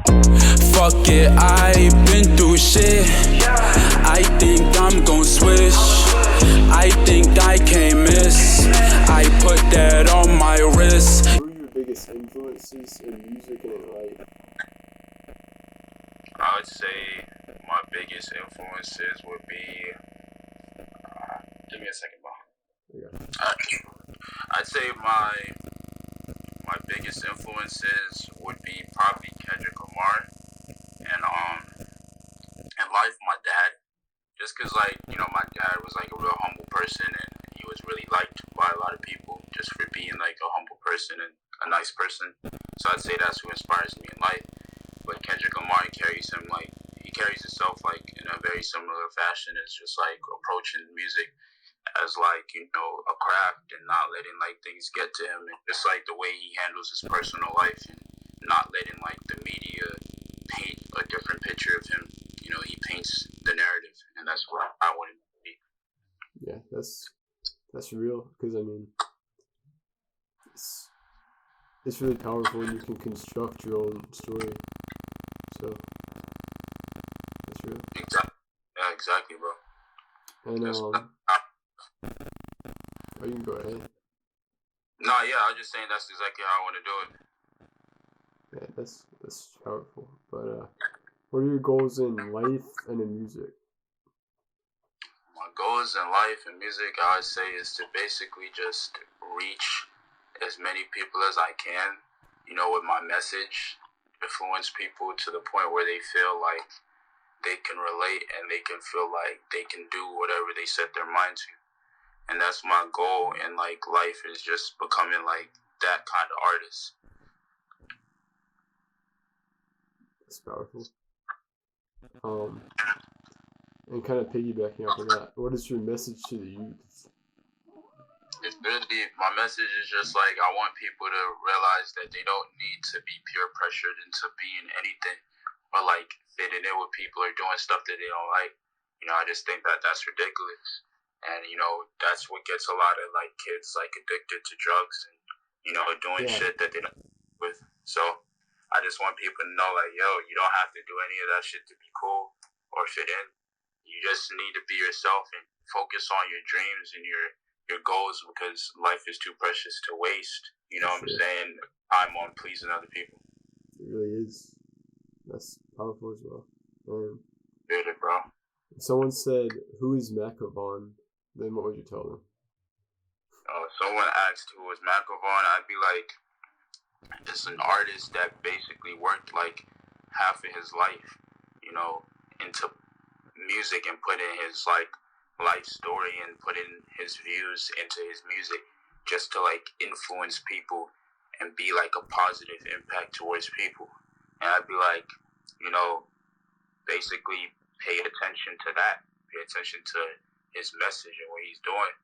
Fuck it, I've been through shit. I think I'm gon' switch. I think I can't miss. I put that on my wrist. Who are your biggest influences in music and in life? I would say my biggest influences would be. Give me a second, bro. I'd say my biggest influences would be probably Kendrick Lamar and in life my dad. Just cause like, you know, my dad was like a real humble person and he was really liked by a lot of people just for being like a humble person and a nice person. So I'd say that's who inspires me in life. But Kendrick Lamar carries himself like in a very similar fashion. It's just like approaching music as like, you know, a craft and not letting like things get to him, and just like the way he handles his personal life and not letting like the media paint a different picture of him. You know, he paints the narrative, and that's what I want him to be. Yeah, that's real, because I mean, it's really powerful when you can construct your own story. So that's real. Exactly. Yeah, exactly, bro. And oh, you can go ahead. No, yeah, I was just saying that's exactly how I want to do it. Yeah, that's powerful. But what are your goals in life and in music? My goals in life and music, I would say, is to basically just reach as many people as I can, you know, with my message, influence people to the point where they feel like they can relate and they can feel like they can do whatever they set their mind to. And that's my goal in like life, is just becoming like that kind of artist. That's powerful. And kind of piggybacking off of that, what is your message to the youth? It's really, my message is just like, I want people to realize that they don't need to be peer pressured into being anything or like fitting in with people or doing stuff that they don't like. You know, I just think that that's ridiculous. And, you know, that's what gets a lot of, like, kids, like, addicted to drugs and, you know, doing shit that they don't with. So I just want people to know, like, yo, you don't have to do any of that shit to be cool or fit in. You just need to be yourself and focus on your dreams and your goals, because life is too precious to waste. You know what I'm saying? Time on pleasing other people. It really is. That's powerful as well. Did it, bro. If someone said, "Who is Mackavon?" then what would you tell them? If someone asked who was Mackavon, I'd be like, just an artist that basically worked like half of his life, you know, into music and put in his like life story and put in his views into his music just to like influence people and be like a positive impact towards people. And I'd be like, you know, basically pay attention to that. Pay attention to his message and what he's doing.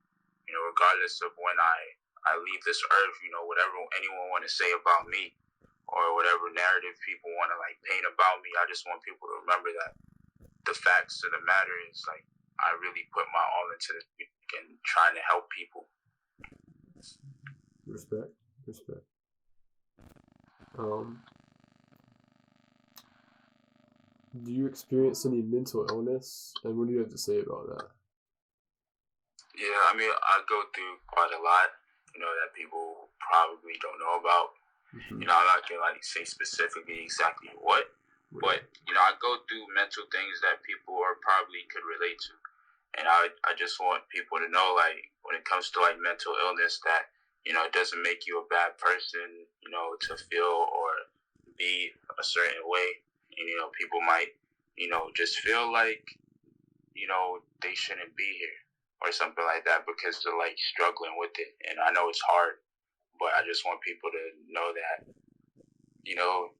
You know, regardless of when I leave this earth, you know, whatever anyone want to say about me or whatever narrative people want to like paint about me, I just want people to remember that the facts of the matter is like I really put my all into this and trying to help people. Respect. Do you experience any mental illness, and what do you have to say about that? Yeah, I mean, I go through quite a lot, you know, that people probably don't know about. Mm-hmm. You know, I'm not gonna like say specifically exactly what, but you know, I go through mental things that people are probably could relate to, and I just want people to know, like, when it comes to like mental illness, that, you know, it doesn't make you a bad person, you know, to feel or be a certain way. And, you know, people might, you know, just feel like, you know, they shouldn't be here or something like that because they're like struggling with it. And I know it's hard, but I just want people to know that, you know,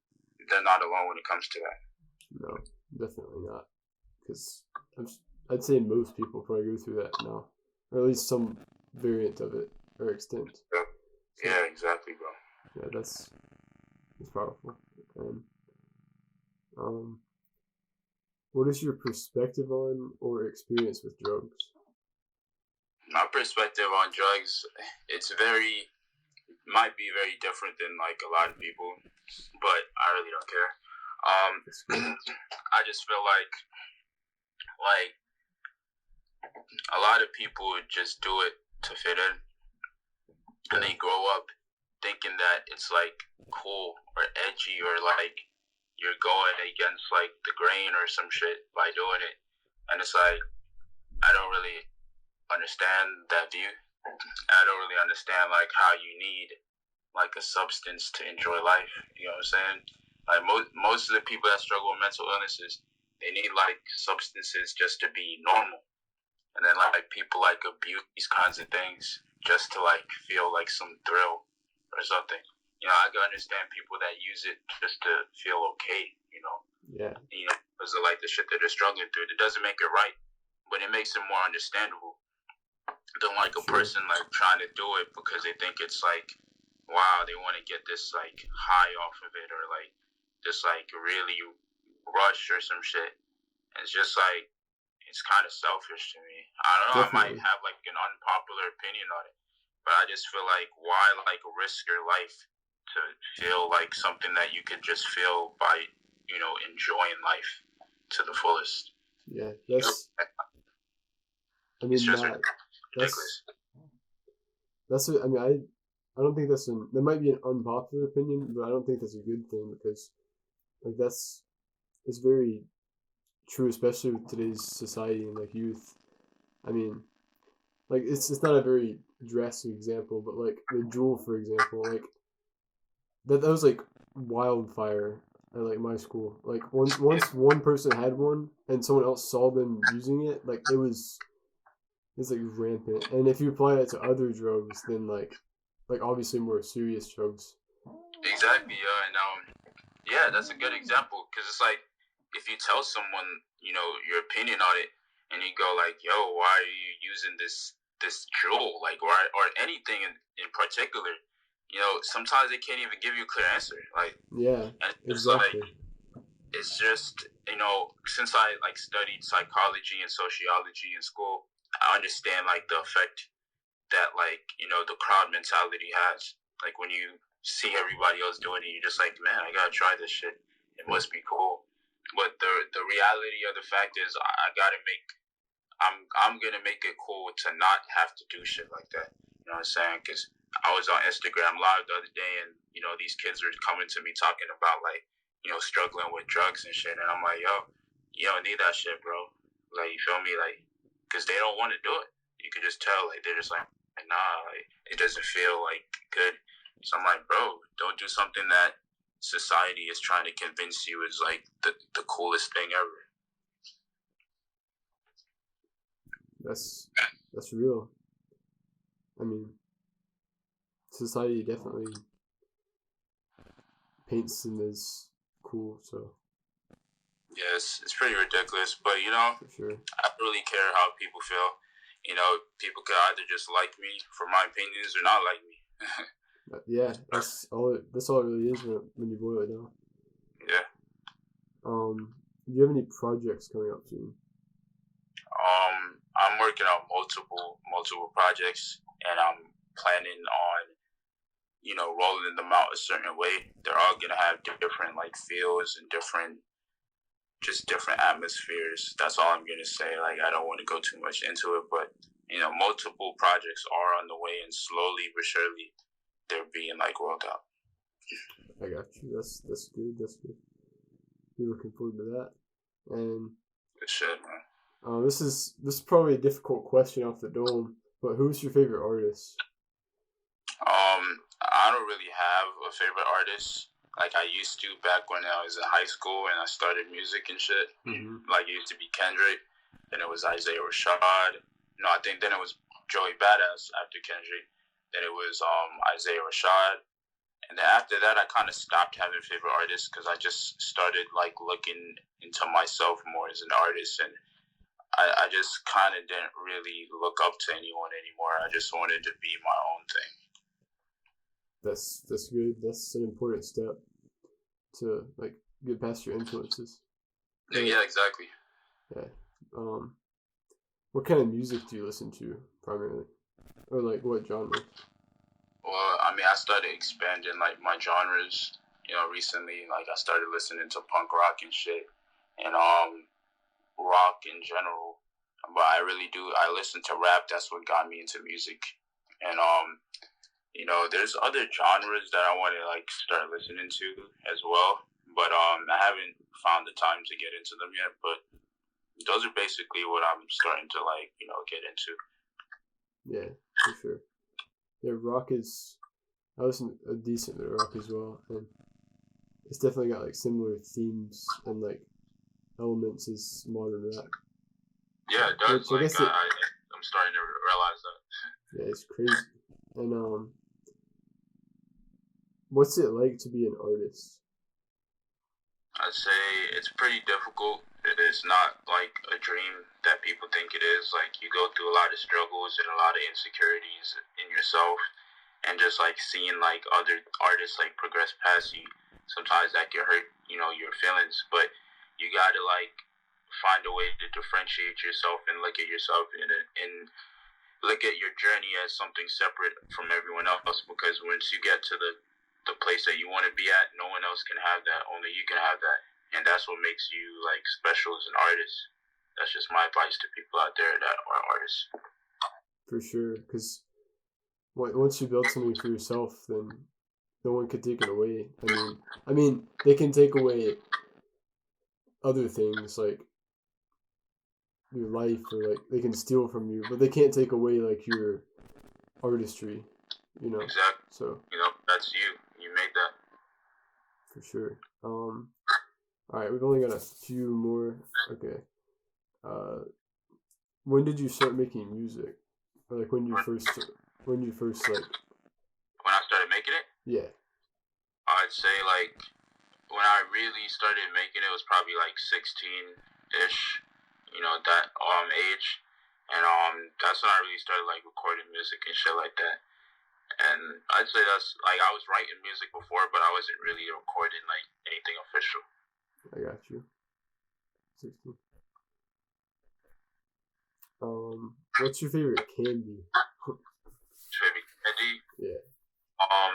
they're not alone when it comes to that. No, definitely not. Because I'd say most people probably go through that now, or at least some variant of it or extent. Yeah, exactly, bro. Yeah, that's powerful. What is your perspective on or experience with drugs? My perspective on drugs, might be very different than like a lot of people, but I really don't care. I just feel like a lot of people just do it to fit in, and they grow up thinking that it's like cool or edgy or like you're going against like the grain or some shit by doing it, and it's like I don't really understand that view. I don't really understand like how you need like a substance to enjoy life. You know what I'm saying? Like most of the people that struggle with mental illnesses, they need like substances just to be normal, and then like people like abuse these kinds of things just to like feel like some thrill or something. You know, I can understand people that use it just to feel okay. You know, because of like the shit that they're struggling through. It doesn't make it right, but it makes it more understandable than like a person like trying to do it because they think it's like, wow, they want to get this like high off of it or like this like really rush or some shit. And it's just like, it's kind of selfish to me. I don't know, definitely. I might have like an unpopular opinion on it, but I just feel like why like risk your life to feel like something that you could just feel by, you know, enjoying life to the fullest. Yeah, that's, I mean, it's just ridiculous. I mean, I don't think that might be an unpopular opinion, but I don't think that's a good thing because like it's very true, especially with today's society and like youth. I mean, like it's not a very drastic example, but like the Juul, for example, like that was like wildfire at like my school. Like once one person had one and someone else saw them using it, like it's like rampant. And if you apply that to other drugs, then like obviously more serious drugs. Exactly, yeah, and yeah, that's a good example because it's like if you tell someone, you know, your opinion on it, and you go like, "Yo, why are you using this Juul?" Like, or anything in particular, you know, sometimes they can't even give you a clear answer. Like, yeah, and it's exactly. Like, it's just, you know, since I like studied psychology and sociology in school, I understand like the effect that like, you know, the crowd mentality has. Like when you see everybody else doing it, you're just like, man, I gotta try this shit. It must be cool. But the reality of the fact is, I'm gonna make it cool to not have to do shit like that. You know what I'm saying? Because I was on Instagram Live the other day, and you know these kids are coming to me talking about like, you know, struggling with drugs and shit, and I'm like, yo, you don't need that shit, bro. Like, you feel me? Like, because they don't want to do it. You can just tell, like, they're just like, nah, like, it doesn't feel like good. So I'm like, bro, don't do something that society is trying to convince you is like the coolest thing ever. That's real. I mean, society definitely paints them as cool, so. Yes, it's pretty ridiculous, but you know, for sure. I don't really care how people feel. You know, people could either just like me for my opinions or not like me. Yeah, that's all it really is when you boil it down. Yeah. Do you have any projects coming up soon? I'm working on multiple projects, and I'm planning on, you know, rolling them out a certain way. They're all gonna have different like feels and different atmospheres. That's all I'm gonna say. Like, I don't want to go too much into it, but you know, multiple projects are on the way, and slowly but surely, they're being like rolled out. I got you. That's good. That's good. You're looking forward to that, and good shit, man. This is probably a difficult question off the dome, but who's your favorite artist? I don't really have a favorite artist. Like I used to back when I was in high school and I started music and shit. Mm-hmm. Like it used to be Kendrick, then it was Isaiah Rashad. No, I think then it was Joey Badass after Kendrick. Then it was Isaiah Rashad. And then after that, I kind of stopped having favorite artists because I just started like looking into myself more as an artist, and I just kind of didn't really look up to anyone anymore. I just wanted to be my own thing. That's good. That's an important step to like get past your influences. Yeah, exactly. Yeah. What kind of music do you listen to primarily, or like what genre? Well, I mean, I started expanding like my genres, recently, like, I started listening to punk rock and shit, and rock in general. But I listen to rap. That's what got me into music. And there's other genres that I want to like start listening to as well. But I haven't found the time to get into them yet. But those are basically what I'm starting to like, get into. Yeah, for sure. Yeah, I listen a decent bit of rock as well, and it's definitely got like similar themes and like elements as modern rap. Yeah, it does. Like, I'm starting to realize that. Yeah, it's crazy. And what's it like to be an artist? I'd say it's pretty difficult. It's not like a dream that people think it is. Like, you go through a lot of struggles and a lot of insecurities in yourself, and just like seeing like other artists like progress past you, sometimes that can hurt, your feelings. But you gotta like find a way to differentiate yourself and look at yourself and look at your journey as something separate from everyone else, because once you get to the place that you want to be at, no one else can have that, only you can have that, and that's what makes you like special as an artist. That's just my advice to people out there that are artists. For sure, because once you build something for yourself, then no one can take it away. I mean they can take away other things like your life, or like they can steal from you, but they can't take away like your artistry, Exactly. So that's you made that. For sure. All right, we've only got a few more. Okay. When did you start making music? Or like when you first like when I started making it? Yeah. I'd say like when I really started making it was probably like 16-ish, that age. And that's when I really started like recording music and shit like that. And I'd say that's like I was writing music before, but I wasn't really recording like anything official. I got you. 16. What's your favorite candy? Favorite candy? Yeah. I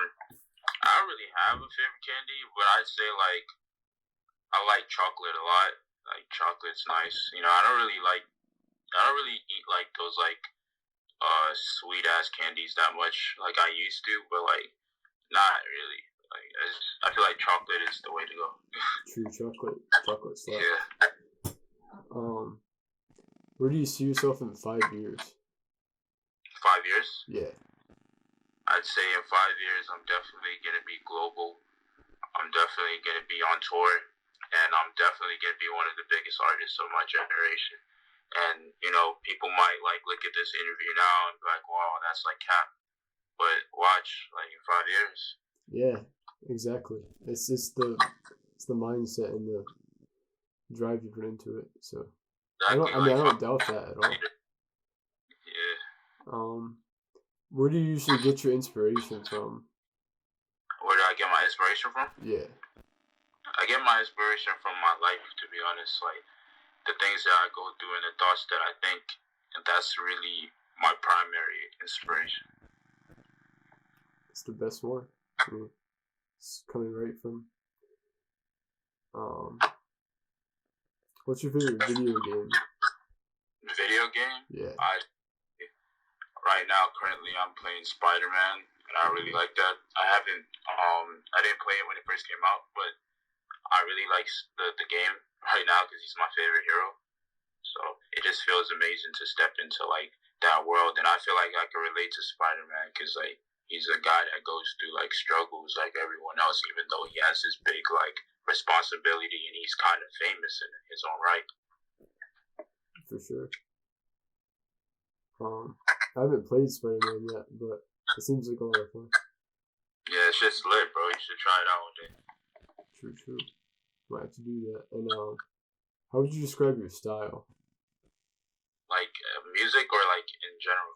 don't really have a favorite candy, but I'd say like I like chocolate a lot. Like chocolate's nice. I don't really eat like those like sweet ass candies that much like I used to, but like not really. Like I feel like chocolate is the way to go. True, chocolate slap. Yeah. Where do you see yourself in 5 years? 5 years? Yeah. I'd say in 5 years I'm definitely gonna be global. I'm definitely gonna be on tour, and I'm definitely gonna be one of the biggest artists of my generation. And, people might, like, look at this interview now and be like, wow, that's, like, cap. But watch, like, in 5 years. Yeah, exactly. It's the mindset and the drive you put into it. So, Exactly. I don't doubt that at all. Yeah. Where do you usually get your inspiration from? Where do I get my inspiration from? Yeah. I get my inspiration from my life, to be honest. Like, the things that I go through and the thoughts that I think, and that's really my primary inspiration. It's the best one. It's coming right from. What's your favorite video game? Video game? Yeah. Right now, currently, I'm playing Spider-Man, and I really like that. I didn't play it when it first came out, but I really like the game right now because he's my favorite hero. So it just feels amazing to step into like that world, and I feel like I can relate to Spider-Man because like he's a guy that goes through like struggles like everyone else, even though he has this big like responsibility and he's kind of famous in his own right. For sure. I haven't played Spider-Man yet, but it seems like a lot of fun. Yeah, it's just lit, bro. You should try it out one day. True. Might have to do that. And how would you describe your style? Like music or like in general?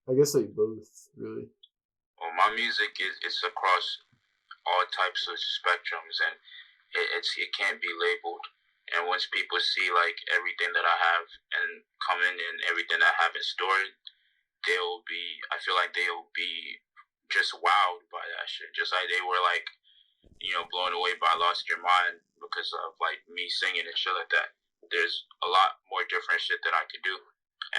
I guess like both, really. Well, my music is across all types of spectrums, and it can't be labeled. And once people see like everything that I have and come in and everything that I have in store, I feel like they'll be just wowed by that shit. Just like they were like blown away by Lost Your Mind because of like me singing and shit like that. There's a lot more different shit that I could do,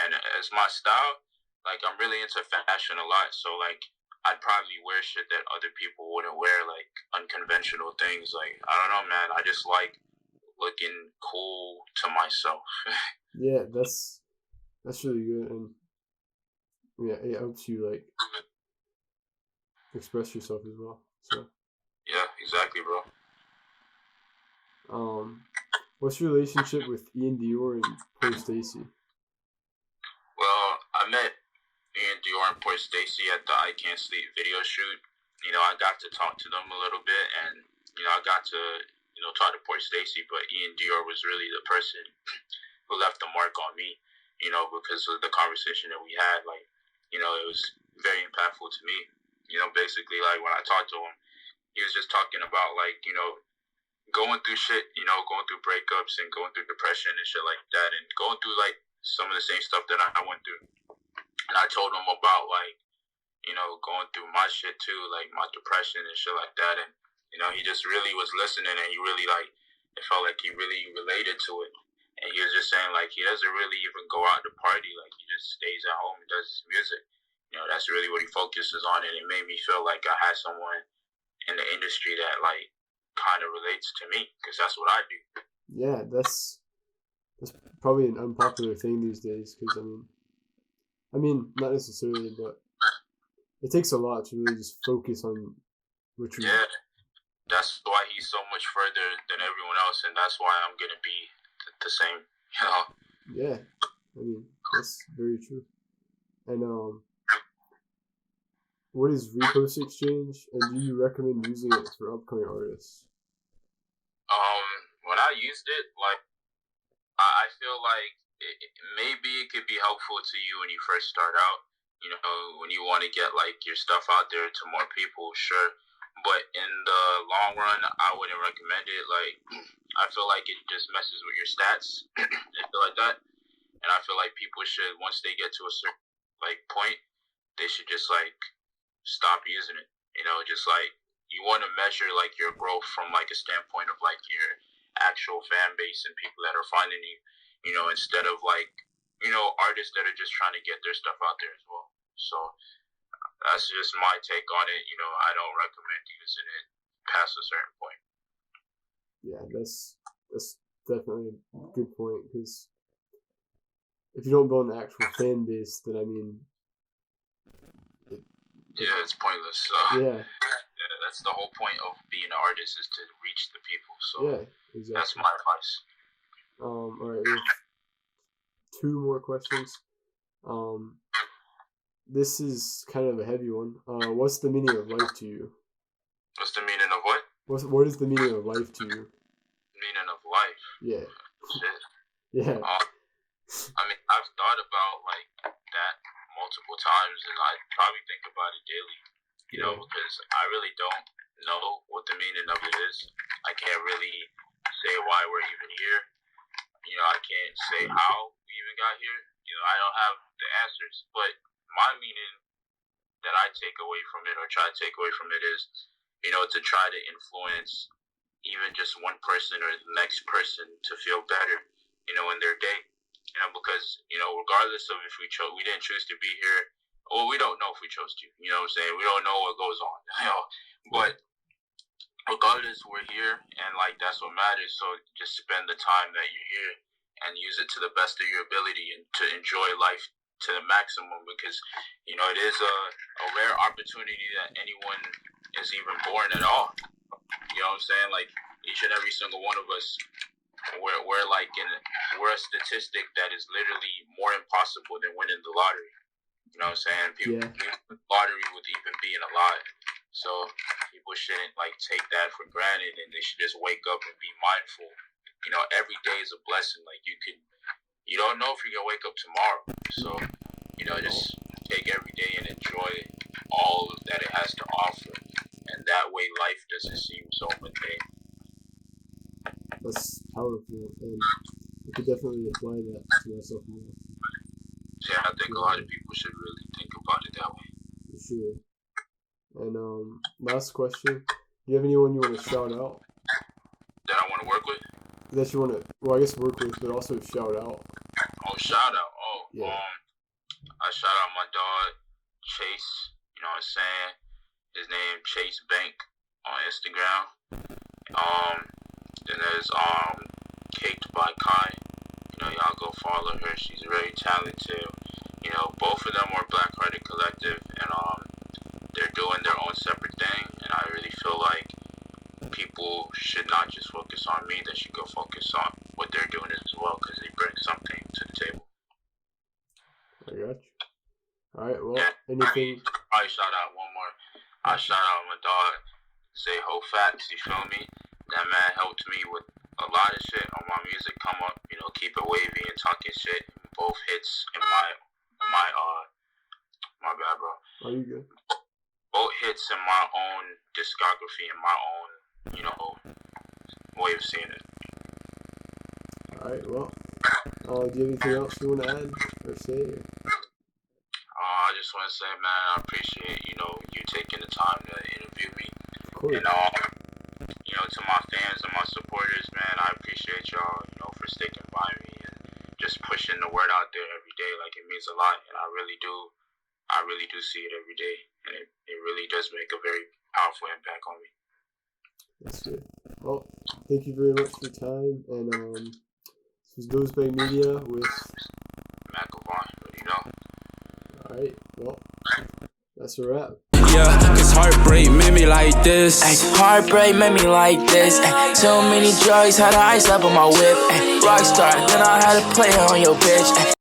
and as my style, like I'm really into fashion a lot. So like I'd probably wear shit that other people wouldn't wear, like unconventional things. Like I don't know, man. I just like looking cool to myself. Yeah, that's really good, and yeah, it helps you like express yourself as well. So Yeah, exactly, bro. what's your relationship with Ian Dior and Poor Stacy? Well, I met Ian Dior and Port Stacy at the I Can't Sleep video shoot. I got to talk to them a little bit, and I got to talk to Port Stacy, but Ian Dior was really the person who left the mark on me. Because of the conversation that we had, like, it was very impactful to me. Basically, like when I talked to him, he was just talking about like going through shit, going through breakups and going through depression and shit like that, and going through like some of the same stuff that I went through. And I told him about like, going through my shit too, like my depression and shit like that. And, he just really was listening, and he really like, it felt like he really related to it. And he was just saying like, he doesn't really even go out to party. Like he just stays at home and does his music. That's really what he focuses on. And it made me feel like I had someone in the industry that like kind of relates to me, because that's what I do. Yeah, that's probably an unpopular thing these days, because I mean, not necessarily, but it takes a lot to really just focus on what you. Yeah, that's why he's so much further than everyone else, and that's why I'm gonna be the same. Yeah, I mean that's very true. And what is Repost Exchange, and do you recommend using it for upcoming artists? When I used it, like I feel like maybe it could be helpful to you when you first start out. When you want to get like your stuff out there to more people, sure. But in the long run, I wouldn't recommend it. Like, I feel like it just messes with your stats and shit like that. And I feel like people should, once they get to a certain like point, they should just like stop using it. Just like you want to measure like your growth from like a standpoint of like your actual fan base and people that are finding you. Instead of like artists that are just trying to get their stuff out there as well. So that's just my take on it. I don't recommend using it past a certain point. Yeah, that's definitely a good point, because if you don't build an actual fan base, then it's pointless. Yeah, that's the whole point of being an artist, is to reach the people. So yeah, exactly. That's my advice. All right, we have 2 more questions. This is kind of a heavy one. What's the meaning of life to you? What's the meaning of what? What is the meaning of life to you? Meaning of life? Yeah. Shit. Yeah. I've thought about like that multiple times, and I probably think about it daily. Because I really don't know what the meaning of it is. I can't really say why we're even here. I can't say how we even got here. I don't have the answers, but my meaning that I take away from it, or try to take away from it, is, to try to influence even just one person or the next person to feel better, in their day. Because, regardless of if we didn't choose to be here, well, we don't know if we chose to, you know what I'm saying? We don't know what goes on, but regardless, we're here, and like, that's what matters. So just spend the time that you're here and use it to the best of your ability, and to enjoy life to the maximum, because it is a rare opportunity that anyone is even born at all. You know what I'm saying? Like, each and every single one of us, we're a statistic that is literally more impossible than winning the lottery. You know what I'm saying? People win the lottery with even being alive. So people shouldn't like take that for granted, and they should just wake up and be mindful. Every day is a blessing. Like, you don't know if you're gonna wake up tomorrow. So, just take every day and enjoy all that it has to offer. And that way life doesn't seem so mundane. That's powerful, and I could definitely apply that to myself more. Yeah, I think a lot of people should really think about it that way. For sure. And last question, you have anyone you want to shout out? That I want to work with? That you want to, well, I guess work with, but also shout out. Oh, shout out. Oh, Yeah. I shout out my dog, Chase. You know what I'm saying? His name, Chase Bank, on Instagram. Then there's, Caked by Kai. You know, y'all go follow her. She's very talented. You know, both of them are Black Hearted Collective, and they're doing their own separate thing. And I really feel like people should not just focus on me; they should go focus on what they're doing as well, because they bring something to the table. I got you. All right. Well, Yeah. anything? I shout out one more. I shout out my dog, Say Ho Facts. You feel me? That man helped me with a lot of shit on my music. Come up, you know, keep it wavy and talking shit. Both hits in my bad, bro. Are you good? Both hits in my own discography and my own, you know, way of seeing it. All right. Well, do you have anything else you want to add or say? I just want to say, man, I appreciate, you know, you taking the time to interview me. Of course. And, you know, to my fans and my supporters, man, I appreciate y'all, you know, for sticking by me and just pushing the word out there every day. Like, it means a lot, and I really do see it every day, and it really does make a very powerful impact on me. That's good. Well, thank you very much for your time, and this was Nosebag Media with Mackavon, you know. All right. Well, that's a wrap. Yeah, cause heartbreak made me like this. Ay, heartbreak made me like this. Ay, so many drugs, had the ice up on my whip. Ay, rockstar, then I had to play on your bitch. Ay.